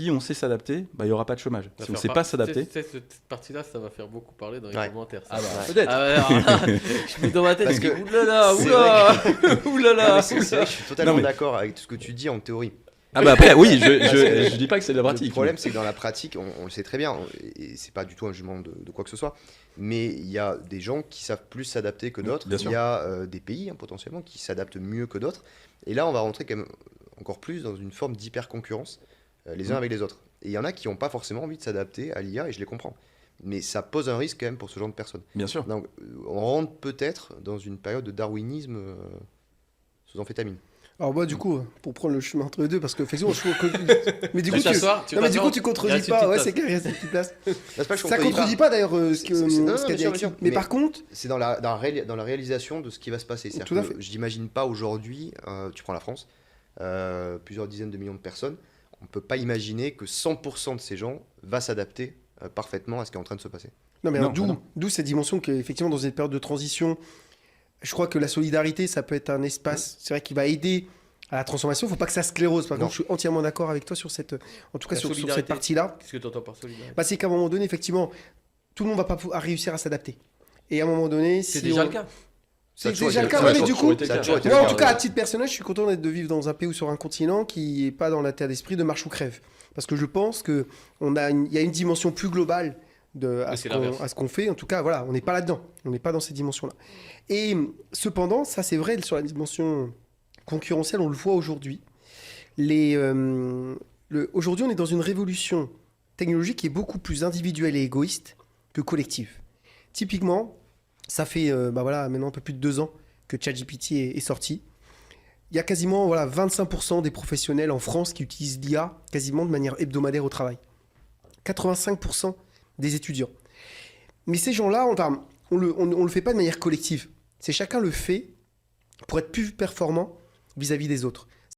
Si on sait s'adapter, il n'y aura pas de chômage. Ça Si on va ne sait faire pas s'adapter, cette partie-là, ça va faire beaucoup parler dans les Ouais. commentaires. ça. ah bah, Ouais. peut-être. Ah ouais, alors là, je mets dans ma tête, Parce je dis que oulala, c'est oulala, Non, oulala. mais c'est vrai que je suis totalement Non, mais- d'accord avec tout ce que tu dis en théorie. Ah bah après, oui, Parce que je dis pas que c'est de la pratique. Le problème, c'est que dans la pratique, on le sait très bien, et c'est pas du tout un jugement de quoi que ce soit, mais il y a des gens qui savent plus s'adapter que d'autres. Bien Il sûr. y a des pays potentiellement qui s'adaptent mieux que d'autres. Et là, on va rentrer quand même encore plus dans une forme d'hyper-concurrence les uns avec les autres. Et il y en a qui n'ont pas forcément envie de s'adapter à l'IA, et je les comprends. Mais ça pose un risque quand même pour ce genre de personnes. Bien sûr. Donc, on rentre peut-être dans une période de darwinisme sous amphétamine. Alors moi, du coup, pour prendre le chemin entre les deux, parce que effectivement, je trouve que... Mais du coup, Tu t'assois, tu non, mais du t'assois, coup, tu il contredis reste une pas. petite Ouais, place. c'est qu'il reste une petite place. Là, c'est pas que je Ça contredit pas d'ailleurs ce C'est- non, qu'a bien dit sûr, Alexis. bien sûr. Mais Mais- par contre, C'est dans la réalisation de ce qui va se passer. C'est-à-dire Tout à que fait. je n'imagine pas aujourd'hui, tu prends la France, plusieurs dizaines de millions de personnes, on ne peut pas imaginer que 100% de ces gens va s'adapter parfaitement à ce qui est en train de se passer. non, mais Non, alors, bah non. d'où cette dimension qu'effectivement, dans une période de transition, je crois que la solidarité, ça peut être un espace, c'est vrai, qui va aider à la transformation. Il ne faut pas que ça sclérose. Par Non. contre, je suis entièrement d'accord avec toi sur cette, en tout cas La sur solidarité. cette partie-là. Qu'est-ce que tu entends par solidarité? Bah, c'est qu'à un moment donné, effectivement, tout le monde va pas pouvoir réussir à s'adapter. Et à un moment donné, C'est si déjà on- le cas. Ça a C'est toujours déjà été le cas, le ouais, cas. mais du toujours coup, été Ça a le toujours cas. été moi, le en cas, tout cas, ouais. à titre personnel, je suis content de vivre dans un pays ou sur un continent qui n'est pas dans l'état d'esprit de marche ou crève. Parce que je pense qu'il y a une dimension plus globale à Mais c'est l'inverse. ce qu'on fait. En tout cas, voilà, on n'est pas là-dedans. On n'est pas dans ces dimensions-là. Et cependant, ça c'est vrai sur la dimension concurrentielle, on le voit aujourd'hui. Aujourd'hui, on est dans une révolution technologique qui est beaucoup plus individuelle et égoïste que collective. Typiquement, ça fait maintenant un peu plus de 2 ans que ChatGPT est sorti. Il y a quasiment 25% des professionnels en France qui utilisent l'IA quasiment de manière hebdomadaire au travail. 85% des étudiants. Mais ces gens-là, on le fait pas de manière collective. C'est chacun le fait pour être plus performant vis-à-vis des autres.